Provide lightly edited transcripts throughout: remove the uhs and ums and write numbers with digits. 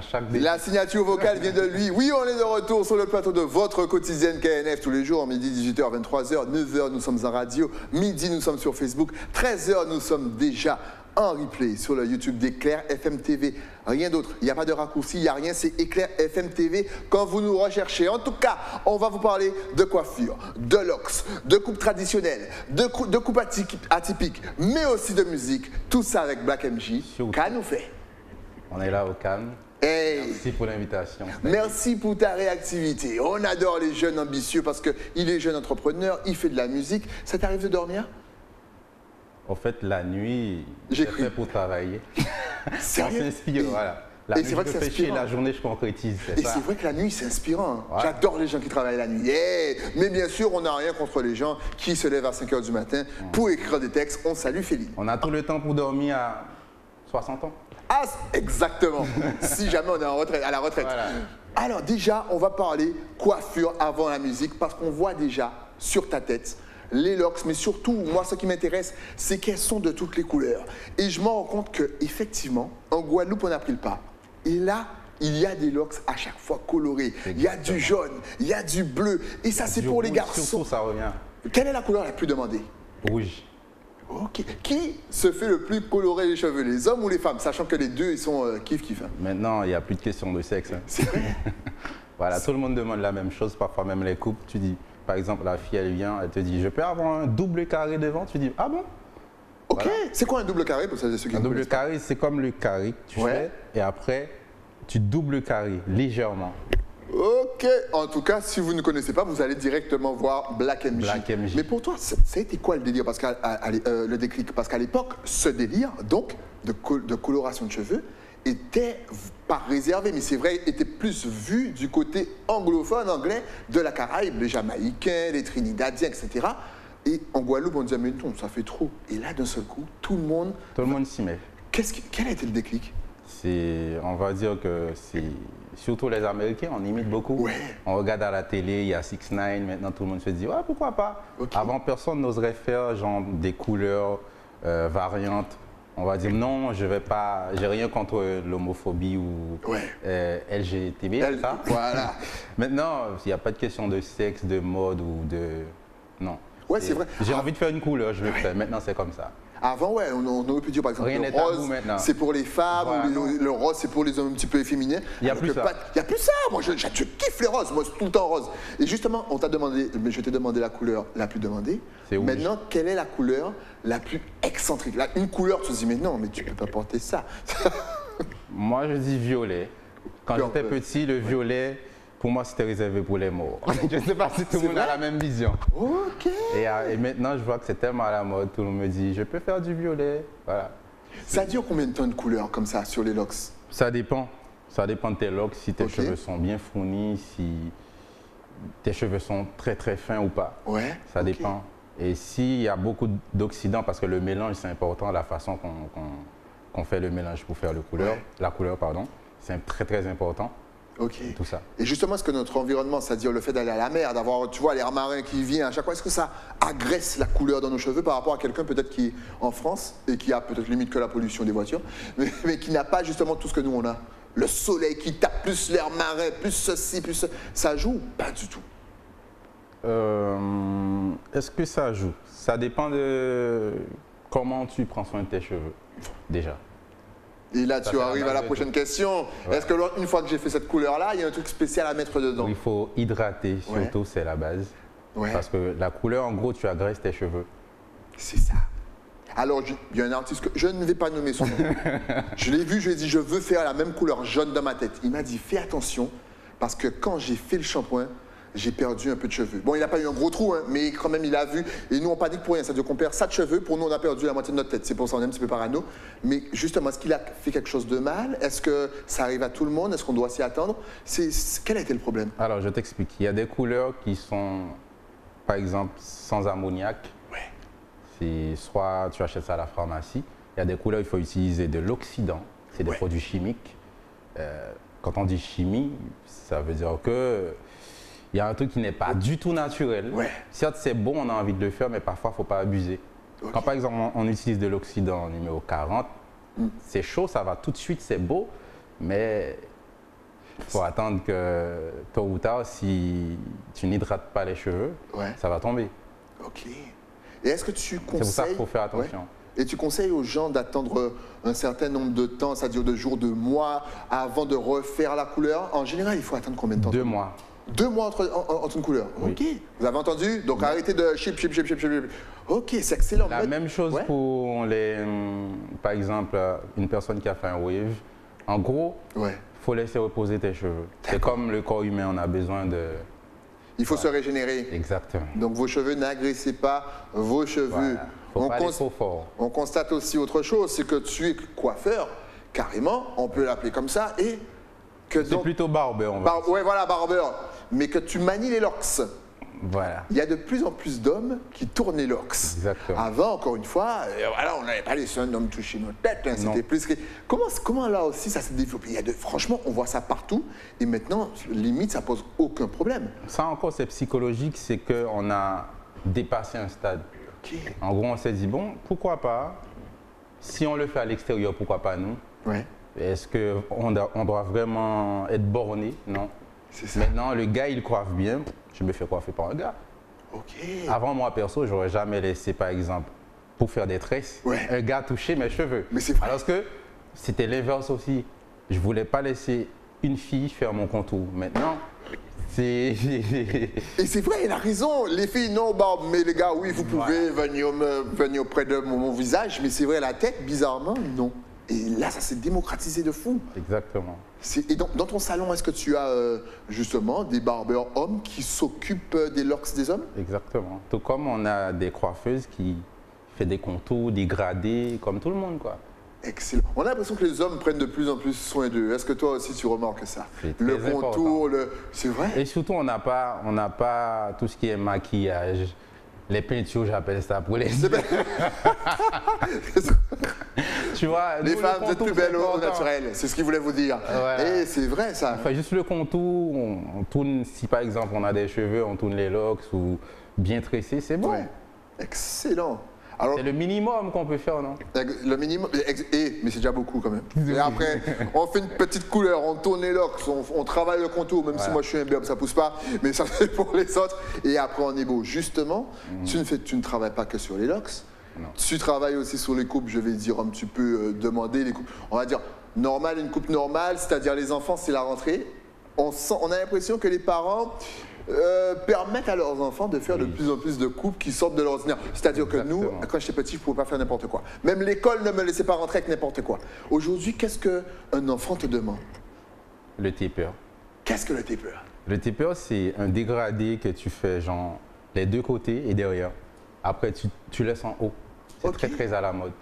chaque début. La signature vocale vient de lui. Oui, on est de retour sur le plateau de votre quotidienne KNF tous les jours, midi 18h, 23h, 9h, nous sommes en radio, midi, nous sommes sur Facebook, 13h, nous sommes déjà en replay sur le YouTube d'Éclair FM TV. Rien d'autre, il n'y a pas de raccourci, il n'y a rien, c'est Éclair FM TV quand vous nous recherchez. En tout cas, on va vous parler de coiffure, de locks, de coupe traditionnelle, de coupe atypique, mais aussi de musique. Tout ça avec Black MJ. Qu'a nous fait? On est là au calme. Hey. Merci pour l'invitation. Merci pour ta réactivité. On adore les jeunes ambitieux parce qu'il est jeune entrepreneur, il fait de la musique. Ça t'arrive de dormir? En fait, la nuit, j'ai fait pour travailler. On s'inspire, voilà. La nuit, je réfléchis, la journée, je concrétise. Et c'est vrai que la nuit, c'est inspirant. Ouais. J'adore les gens qui travaillent la nuit. Hey. Mais bien sûr, on n'a rien contre les gens qui se lèvent à 5 h du matin pour écrire des textes. On salue Félix. On a tout le temps pour dormir à 60 ans. Ah, exactement. Si jamais on est en retraite, à la retraite. Voilà. Alors déjà, on va parler coiffure avant la musique parce qu'on voit déjà sur ta tête les locks, mais surtout, moi, ce qui m'intéresse, c'est qu'elles sont de toutes les couleurs. Et je me rends compte qu'effectivement, en Guadeloupe, on a pris le pas. Et là, il y a des locks à chaque fois colorés. Exactement. Il y a du jaune, il y a du bleu. Et ça, c'est pour les garçons. Surtout, ça revient. Quelle est la couleur la plus demandée? Rouge. Ok. Qui se fait le plus colorer les cheveux, les hommes ou les femmes? Sachant que les deux, ils sont kiff-kiff. Hein. Maintenant, il n'y a plus de question de sexe. Hein. C'est vrai. Voilà, tout le monde demande la même chose, parfois même les couples. Tu dis, par exemple, la fille, elle vient, elle te dit, je peux avoir un double carré devant? Tu dis, ah bon? Ok, voilà. C'est quoi un double carré pour ceux qui Un double carré, c'est comme le carré que tu fais, et après, tu doubles carré, légèrement. Ok, en tout cas, si vous ne connaissez pas, vous allez directement voir Black MJ. Black MJ. Mais pour toi, ça a été quoi le délire? Parce le déclic, parce qu'à l'époque, ce délire, donc, de coloration de cheveux, était pas réservé, mais c'est vrai, était plus vu du côté anglophone, anglais, de la Caraïbe, les Jamaïcains, les Trinidadiens, etc. Et en Guadeloupe, on disait, mais non, ça fait trop. Et là, d'un seul coup, tout le monde s'y met. Quel a été le déclic? On va dire que c'est surtout les Américains, on imite beaucoup. Ouais. On regarde à la télé, il y a 6 9 maintenant tout le monde se dit, ouais, pourquoi pas. Okay. Avant, personne n'oserait faire genre des couleurs variantes. On va dire non, je vais pas, j'ai rien contre l'homophobie ou LGTB. Voilà. Maintenant, il n'y a pas de question de sexe, de mode ou de... Non. Ouais, c'est vrai. J'ai envie de faire une couleur, je le fais. Maintenant, c'est comme ça. Avant, ouais, on aurait pu dire par exemple le rose, c'est pour les femmes, voilà. Ou le rose, c'est pour les hommes un petit peu efféminés. Il n'y a plus ça. Il n'y a plus ça. Moi, je kiffe les roses. Moi, c'est tout le temps rose. Et justement, on t'a demandé, mais je t'ai demandé la couleur la plus demandée. C'est rouge. Maintenant, quelle est la couleur la plus excentrique? Là, une couleur, tu te dis, mais non, mais tu ne peux pas porter ça. Moi, je dis violet. Quand j'étais petit, le violet, pour moi, c'était réservé pour les morts. Je ne sais pas si tout le monde a la même vision. Ok. Et maintenant, je vois que c'est tellement à la mode. Tout le monde me dit, je peux faire du violet. Voilà. Ça dure combien de temps de couleur comme ça sur les locks? Ça dépend. Ça dépend de tes locks, si tes cheveux sont bien fournis, si tes cheveux sont très très fins ou pas. Ouais. Ça dépend. Et s'il y a beaucoup d'oxydants, parce que le mélange, c'est important, la façon qu'on fait le mélange pour faire la couleur, pardon, c'est très très important. Ok. Tout ça. Et justement, est-ce que notre environnement, c'est-à-dire le fait d'aller à la mer, d'avoir, tu vois, l'air marin qui vient à chaque fois, est-ce que ça agresse la couleur dans nos cheveux par rapport à quelqu'un peut-être qui est en France et qui a peut-être limite que la pollution des voitures, mais qui n'a pas justement tout ce que nous on a? Le soleil qui tape, plus l'air marin, plus ceci, plus ça joue? Pas du tout. Est-ce que ça joue? Ça dépend de comment tu prends soin de tes cheveux, déjà. Et là, tu arrives à la prochaine question. Ouais. Est-ce que une fois que j'ai fait cette couleur-là, il y a un truc spécial à mettre dedans? Il faut hydrater, surtout, c'est la base. Ouais. Parce que la couleur, en gros, tu agresses tes cheveux. C'est ça. Alors, il y a un artiste que je ne vais pas nommer son nom. Je l'ai vu, je lui ai dit, je veux faire la même couleur jaune dans ma tête. Il m'a dit, fais attention, parce que quand j'ai fait le shampoing, j'ai perdu un peu de cheveux. Bon, il n'a pas eu un gros trou, hein, mais quand même, il a vu. Et nous, on panique pour rien. Ça veut dire qu'on perd ça de cheveux. Pour nous, on a perdu la moitié de notre tête. C'est pour ça qu'on est un petit peu parano. Mais justement, est-ce qu'il a fait quelque chose de mal? Est-ce que ça arrive à tout le monde? Est-ce qu'on doit s'y attendre? Quel a été le problème? Alors, je t'explique. Il y a des couleurs qui sont, par exemple, sans ammoniac. Ouais. Soit tu achètes ça à la pharmacie. Il y a des couleurs, il faut utiliser de l'oxydant. C'est des produits chimiques. Quand on dit chimie, ça veut dire que il y a un truc qui n'est pas du tout naturel. Ouais. Certes, c'est bon, on a envie de le faire, mais parfois, il ne faut pas abuser. Okay. Quand par exemple, on utilise de l'oxydant numéro 40, c'est chaud, ça va tout de suite, c'est beau, mais Il faut attendre que tôt ou tard, si tu n'hydrates pas les cheveux, Ouais. ça va tomber. Ok. Et est-ce que tu conseilles... C'est pour ça qu'il faut faire attention. Ouais. Et tu conseilles aux gens d'attendre un certain nombre de temps, c'est-à-dire de jours, de mois, avant de refaire la couleur? En général, il faut attendre combien de temps? 2 mois. 2 mois entre une couleur. Oui. Ok. Vous avez entendu? Donc arrêtez de chip. Ok, c'est excellent. La même chose Ouais. pour les, par exemple, une personne qui a fait un wave. En gros, Ouais. il faut laisser reposer tes cheveux. C'est comme le corps humain, on a besoin de... Il faut se régénérer. Exactement. Donc vos cheveux, n'agressez pas vos cheveux. Voilà. Faut pas aller trop fort. On constate aussi autre chose, c'est que tu es coiffeur, carrément, on peut l'appeler comme ça, et que C'est donc... plutôt barbeur, on va dire. Ouais, voilà, barbeur. Mais que tu manies les locks. Voilà. Il y a de plus en plus d'hommes qui tournent les locks. Exactement. Avant, encore une fois, voilà, on n'avait pas les seuls d'hommes toucher nos têtes. Hein, Non. c'était plus que... Comment là aussi ça s'est développé? Franchement, on voit ça partout. Et maintenant, limite, ça pose aucun problème. Ça encore, c'est psychologique, c'est qu'on a dépassé un stade. Ok. En gros, on s'est dit, bon, pourquoi pas, si on le fait à l'extérieur, pourquoi pas nous? Ouais, Est-ce qu'on doit vraiment être borné? Non. c'est ça. Maintenant, le gars, il coiffe bien, je me fais coiffer par un gars. Ok. Avant, moi, perso, j'aurais jamais laissé, par exemple, pour faire des tresses, Ouais. un gars toucher mes cheveux. Mais c'est vrai. Alors que c'était l'inverse aussi. Je voulais pas laisser une fille faire mon contour. Maintenant, c'est... Et c'est vrai, il a raison. Les filles, non, barbe, mais les gars, oui, vous pouvez venir près de mon visage, mais c'est vrai, la tête, bizarrement, non. Et là, ça s'est démocratisé de fou. Exactement. Et dans ton salon, est-ce que tu as justement des barbeurs hommes qui s'occupent des locks des hommes? Exactement. Tout comme on a des coiffeuses qui font des contours, des gradés, comme tout le monde, quoi. Excellent. On a l'impression que les hommes prennent de plus en plus soin d'eux. Est-ce que toi aussi tu remarques ça? C'est Le très contour, c'est vrai? Et surtout, on n'a pas tout ce qui est maquillage, les peintures, j'appelle ça pour les... Tu vois, Les nous, femmes, le vous êtes contour, plus belles c'est au important. naturel. C'est ce qu'ils voulaient vous dire. Voilà. Et c'est vrai ça. On fait juste le contour, on tourne, si par exemple on a des cheveux, on tourne les locks ou bien tressés, c'est bon. Ouais. Excellent. Alors, C'est le minimum qu'on peut faire, non? le minimum, mais c'est déjà beaucoup quand même. Et après, on fait une petite couleur, on tourne les locks, on travaille le contour, même si Voilà. moi je suis un berbe, ça pousse pas, mais ça c'est pour les autres. Et après, on est beau. Justement, tu ne travailles pas que sur les locks. Non. Tu travailles aussi sur les coupes, je vais dire un petit peu demander les coupes. On va dire normal, une coupe normale, c'est-à-dire les enfants, c'est la rentrée. On a l'impression que les parents permettent à leurs enfants de faire de plus en plus de coupes qui sortent de l'ordinaire. C'est-à-dire que nous, Exactement. quand j'étais petit, je ne pouvais pas faire n'importe quoi. Même l'école ne me laissait pas rentrer avec n'importe quoi. Aujourd'hui, qu'est-ce qu'un enfant te demande? Le taper. Qu'est-ce que le taper? Le taper, c'est un dégradé que tu fais, genre, les deux côtés et derrière. Après, tu laisses en haut. C'est Ok. très, très à la mode.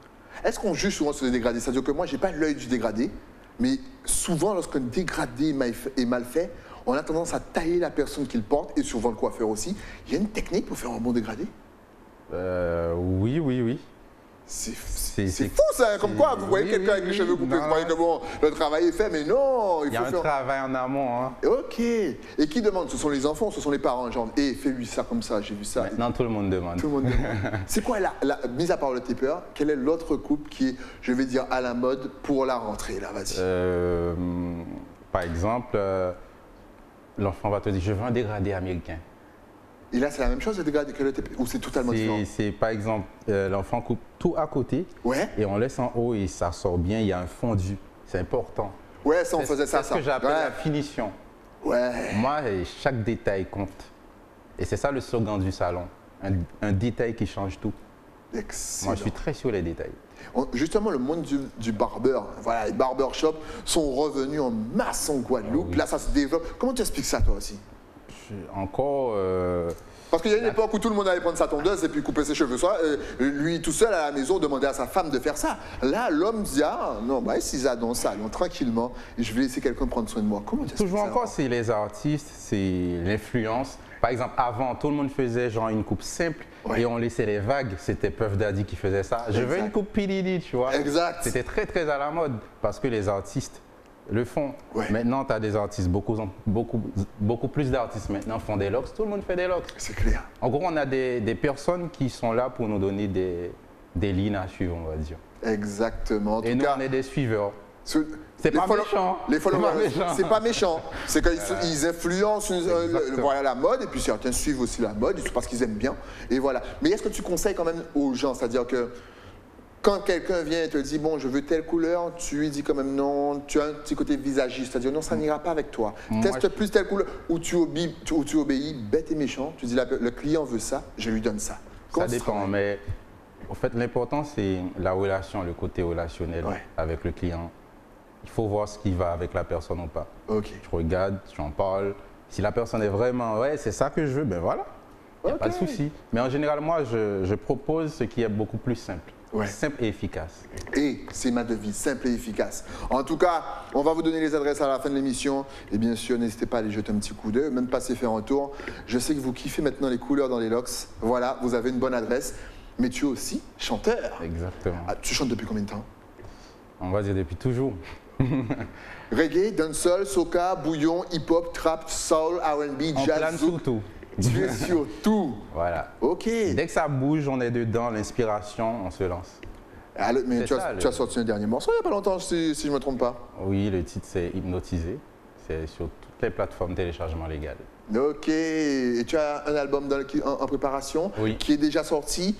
Est-ce qu'on juge souvent sur les dégradés? C'est-à-dire que moi, je n'ai pas l'œil du dégradé, mais souvent, lorsqu'un dégradé est mal fait, on a tendance à tailler la personne qui le porte, et souvent le coiffeur aussi. Il y a une technique pour faire un bon dégradé? Oui, oui, oui. C'est c'est- fou ça, hein, comme quoi vous voyez oui, quelqu'un oui, avec les oui. cheveux coupés, vous Non, croyez que bon, le travail est fait, mais non, Il y a un travail en amont. Hein. Ok. Et qui demande? Ce sont les enfants, ce sont les parents, genre, fais-lui ça comme ça, j'ai vu ça. Maintenant, tout le monde demande. Tout le monde demande. C'est quoi, mis à part le taper, quelle est l'autre coupe qui est, je vais dire, à la mode pour la rentrée, là, vas-y. Par exemple, l'enfant va te dire, je veux un dégradé américain. Et là, c'est la même chose, le dégradé que le taper, ou c'est totalement différent? C'est par exemple, l'enfant coupe tout à côté Ouais. et on laisse en haut et ça sort bien, il y a un fondu. C'est important. Ouais, ça, on faisait ça, C'est ce que j'appelle Ouais. la finition. Ouais. Moi, chaque détail compte. Et c'est ça le slogan du salon. Un détail qui change tout. Excellent. Moi, je suis très sur les détails. Justement, le monde du barbeur, voilà, les barbershops sont revenus en masse en Guadeloupe. Ah oui. Là, ça se développe. Comment tu expliques ça, toi aussi? Encore, Parce qu'il y a une époque où tout le monde allait prendre sa tondeuse et puis couper ses cheveux. Soit lui, tout seul à la maison, demandait à sa femme de faire ça. Là, l'homme dit, ah non, bah, s'ils dans ça, allons tranquillement, et je vais laisser quelqu'un prendre soin de moi. Comment tu expliques toujours ça? encore, c'est les artistes, c'est l'influence. Par exemple, avant, tout le monde faisait genre une coupe simple Ouais. et on laissait les vagues. C'était Puff Daddy qui faisait ça. Je veux Exact. une coupe P. Diddy, tu vois. Exact. C'était très, très à la mode parce que les artistes le font. Ouais. Maintenant, tu as des artistes, beaucoup plus d'artistes maintenant font des locks. Tout le monde fait des locks. C'est clair. En gros, on a des personnes qui sont là pour nous donner des lignes à suivre, on va dire. Exactement. En Et tout nous, cas, on est des suiveurs. C'est pas méchant. Les followers, c'est pas méchant. C'est qu'ils Voilà. ils influencent voilà, la mode et puis certains suivent aussi la mode parce qu'ils aiment bien. Et voilà. Mais est-ce que tu conseilles quand même aux gens, c'est-à-dire que quand quelqu'un vient et te dit bon je veux telle couleur, tu lui dis quand même non, tu as un petit côté visagiste, c'est-à-dire non ça n'ira pas avec toi. Teste plus telle couleur ou tu obéis bête et méchant, tu dis le client veut ça, je lui donne ça. Ça dépend, mais en fait l'important c'est la relation, le côté relationnel avec le client. Il faut voir ce qui va avec la personne ou pas. Ok. Tu regardes, tu en parles. Si la personne est vraiment ouais c'est ça que je veux, ben voilà, il n'y a pas de souci. Mais en général moi je propose ce qui est beaucoup plus simple. Simple et efficace. Et c'est ma devise, simple et efficace. En tout cas, on va vous donner les adresses à la fin de l'émission. Et bien sûr, n'hésitez pas à aller jeter un petit coup d'œil, même passer faire un tour. Je sais que vous kiffez maintenant les couleurs dans les locks. Voilà, vous avez une bonne adresse. Mais tu es aussi chanteur. Exactement. Ah, tu chantes depuis combien de temps? On va dire depuis toujours. Reggae, dancehall, soca, bouillon, hip-hop, trap, soul, R&B, On jazz, plane sur tout. Tu es sur tout. Voilà. Ok. Dès que ça bouge, on est dedans, l'inspiration, on se lance. Alors, mais tu as sorti un dernier morceau il n'y a pas longtemps, si je ne me trompe pas. Oui, le titre c'est Hypnotisé. C'est sur toutes les plateformes de téléchargement légal. Ok. Et tu as un album en préparation qui est déjà sorti.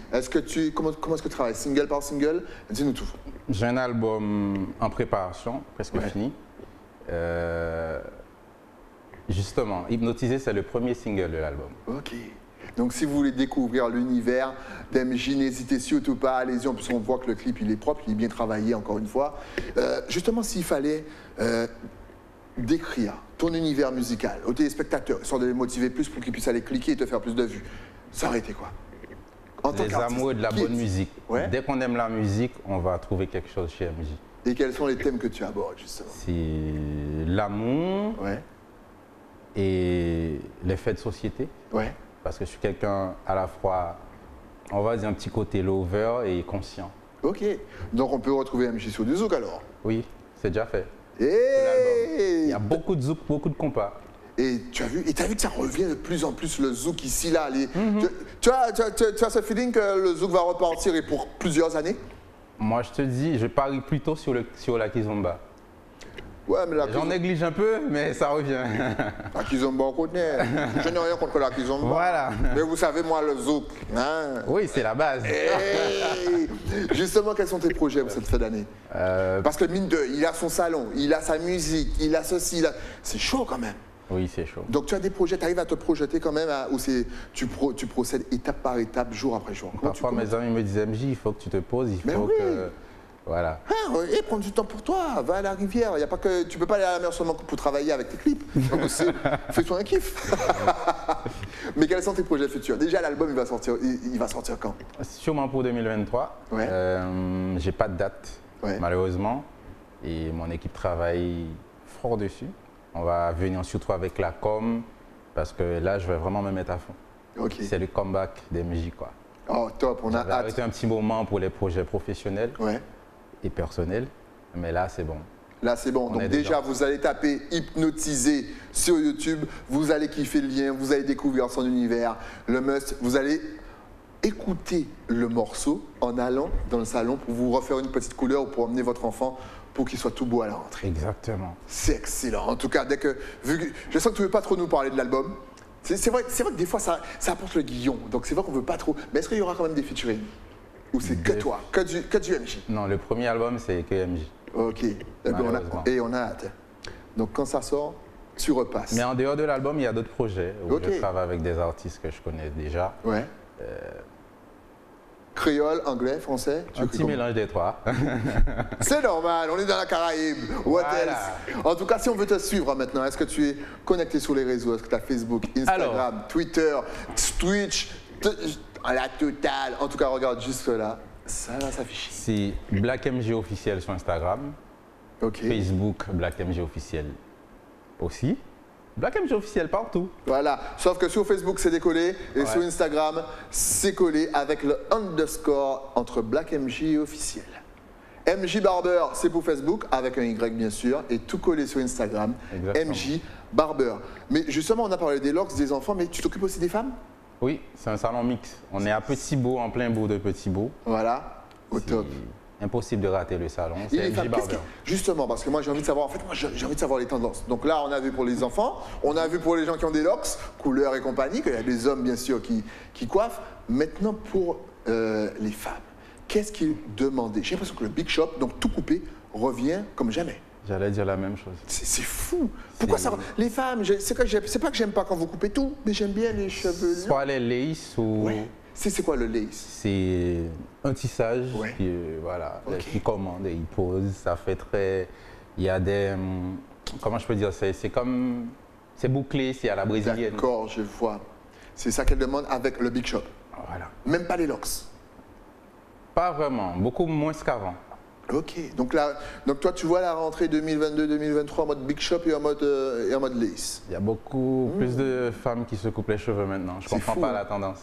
Comment est-ce que tu travailles? Single par single? Dis-nous tout. J'ai un album en préparation, presque fini. Justement, Hypnotisé, c'est le premier single de l'album. Ok. Donc si vous voulez découvrir l'univers d'MJ, n'hésitez surtout pas, allez-y. En plus, on voit que le clip, il est propre, il est bien travaillé, encore une fois. Justement, s'il fallait décrire ton univers musical aux téléspectateurs, histoire de les motiver plus pour qu'ils puissent aller cliquer et te faire plus de vues, ça aurait été quoi? Les amoureux de la bonne musique. Dès qu'on aime la musique, on va trouver quelque chose chez MJ. Et quels sont les thèmes que tu abordes, justement? C'est l'amour et les faits de société. Parce que je suis quelqu'un à la fois, on va dire un petit côté lover et conscient. Ok. Donc on peut retrouver MJ sur du zouk alors? Oui, c'est déjà fait. Il y a beaucoup de zouk, beaucoup de compas. Et tu as vu que ça revient de plus en plus le zouk ici, là. Tu as ce feeling que le zouk va repartir et pour plusieurs années? Moi, je te dis, je parie plutôt sur la kizomba. Ouais, mais j'en néglige un peu, mais ça revient. La kizomba, on connaît. Je n'ai rien contre la kizomba. Voilà. Mais vous savez, moi, le zouk. Hein? Oui, c'est la base. Justement, quels sont tes projets pour cette fin d'année? Parce que mine de, il a son salon, il a sa musique, il a ceci, c'est chaud quand même. Oui, c'est chaud. Donc tu as des projets, tu arrives à te projeter quand même, ou tu procèdes étape par étape, jour après jour? Parfois mes amis me disent MJ, il faut que tu te poses, il faut que... Voilà. Et prends du temps pour toi, va à la rivière. Y a pas que, tu peux pas aller à la mer seulement pour travailler avec tes clips. Fais-toi un kiff. Mais quels sont tes projets futurs? Déjà l'album il va sortir quand? Sûrement pour 2023. J'ai pas de date, malheureusement. Et mon équipe travaille fort dessus. On va venir surtout avec la com, parce que là, je vais vraiment me mettre à fond. C'est le comeback des MJ, quoi. Oh, top, on a hâte. Arrêté un petit moment pour les projets professionnels et personnels, mais là, c'est bon. Là, c'est bon. Donc déjà, vous allez taper Hypnotisé sur YouTube, vous allez kiffer le lien, vous allez découvrir son univers, le must. Vous allez écouter le morceau en allant dans le salon pour vous refaire une petite couleur ou pour emmener votre enfant pour qu'il soit tout beau à la rentrée. Exactement. C'est excellent. En tout cas, je sens que tu ne veux pas trop nous parler de l'album. C'est vrai que des fois, ça apporte le guillon. Donc c'est vrai qu'on ne veut pas trop. Mais est-ce qu'il y aura quand même des featuring? Ou c'est que toi, que du MJ? Non, le premier album, c'est que MJ. Ok. Et on a hâte. Donc quand ça sort, tu repasses. Mais en dehors de l'album, il y a d'autres projets où je travaille avec des artistes que je connais déjà. Créole, anglais, français? Un petit mélange des trois. C'est normal, on est dans la Caraïbe. What else? En tout cas, si on veut te suivre maintenant, est-ce que tu es connecté sur les réseaux? Est-ce que tu as Facebook, Instagram, Twitter, Twitch, la totale? En tout cas, regarde juste là, ça va s'afficher. C'est Black MJ officiel sur Instagram. Facebook, Black MJ officiel aussi. Black MJ officiel partout. Voilà, sauf que sur Facebook c'est décollé et sur Instagram c'est collé avec le underscore entre Black MJ et officiel. MJ Barber c'est pour Facebook avec un Y bien sûr et tout collé sur Instagram. MJ Barber. Mais justement on a parlé des locks, des enfants, mais tu t'occupes aussi des femmes? Oui, c'est un salon mix. On est à Petit-Beau, en plein bourg de Petit-Beau. Voilà, au top. impossible de rater le salon. Et C'est les MJ femmes, Barber. justement, parce que moi j'ai envie de savoir, en fait, moi j'ai envie de savoir les tendances. Donc là, on a vu pour les enfants, on a vu pour les gens qui ont des locks, couleurs et compagnie, qu'il y a des hommes bien sûr qui coiffent. Maintenant pour les femmes, qu'est-ce qui est demandé? J'ai l'impression que le Big Shop, donc tout coupé, revient comme jamais. J'allais dire la même chose. C'est fou. Pourquoi ça? Les femmes, c'est pas que j'aime pas quand vous coupez tout, mais j'aime bien les cheveux longs. Soit les laces ou... Ouais. C'est quoi le lace? C'est un tissage, Ouais. puis, voilà, Ok. qui commande et il pose, ça fait très... Il y a des... Comment je peux dire? C'est comme... C'est bouclé, c'est à la brésilienne. D'accord, je vois. C'est ça qu'elle demande avec le Big Shop. Voilà. Même pas les locks. Pas vraiment, beaucoup moins qu'avant. Ok, donc toi tu vois la rentrée 2022-2023 en mode Big Shop et en mode lace. Il y a beaucoup plus de femmes qui se coupent les cheveux maintenant. Je C'est comprends fou, pas hein. la tendance.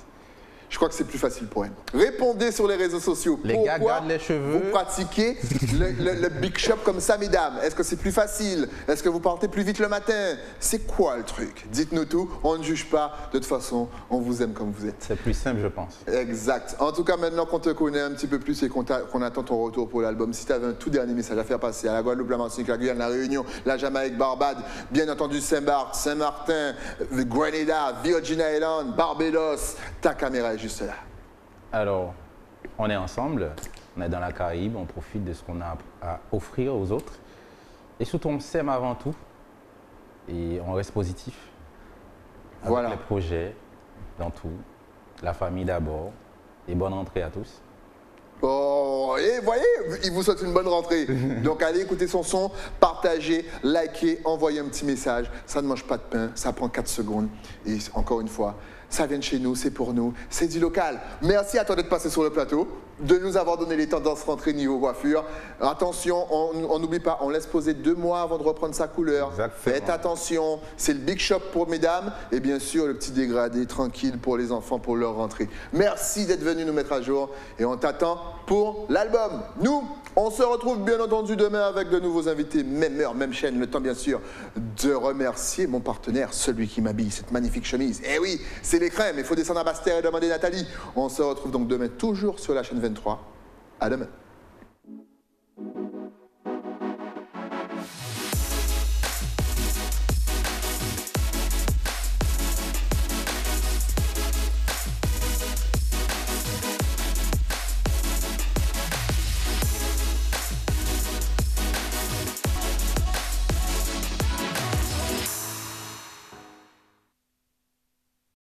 Je crois que c'est plus facile pour elle. Répondez sur les réseaux sociaux. Les Pourquoi gars gardent les cheveux. vous pratiquez le Big Shop comme ça, mesdames? Est-ce que c'est plus facile? Est-ce que vous partez plus vite le matin? C'est quoi le truc? Dites-nous tout, on ne juge pas. De toute façon, on vous aime comme vous êtes. C'est plus simple, je pense. Exact. En tout cas, maintenant qu'on te connaît un petit peu plus et qu'on attend ton retour pour l'album, si tu avais un tout dernier message à faire passer à la Guadeloupe, la Martinique, la Guyane, la Réunion, la Jamaïque, Barbade, bien entendu Saint-Barth, Saint-Martin, Grenada, Virgin Islands, Barbados, ta caméra est juste là. Alors, on est ensemble, on est dans la Caraïbe, on profite de ce qu'on a à offrir aux autres. Et surtout, on s'aime avant tout et on reste positif. Avec Voilà. les projets, dans tout. La famille d'abord. Et bonne rentrée à tous. Oh, et voyez, il vous souhaite une bonne rentrée. Donc allez écouter son son, partagez, likez, envoyez un petit message. Ça ne mange pas de pain, ça prend 4 secondes. Et encore une fois, ça vient de chez nous, c'est pour nous, c'est du local. Merci à toi d'être passé sur le plateau, de nous avoir donné les tendances rentrées niveau coiffure. Attention, on n'oublie pas, on laisse poser 2 mois avant de reprendre sa couleur. Exactement. Faites attention, c'est le Big Shop pour mesdames et bien sûr le petit dégradé tranquille pour les enfants pour leur rentrée. Merci d'être venu nous mettre à jour et on t'attend pour l'album. Nous, on se retrouve bien entendu demain avec de nouveaux invités, même heure, même chaîne. Le temps bien sûr de remercier mon partenaire, celui qui m'habille cette magnifique chemise. Eh oui, c'est les crèmes, il faut descendre à Bastère et demander Nathalie. On se retrouve donc demain toujours sur la chaîne 23. À demain.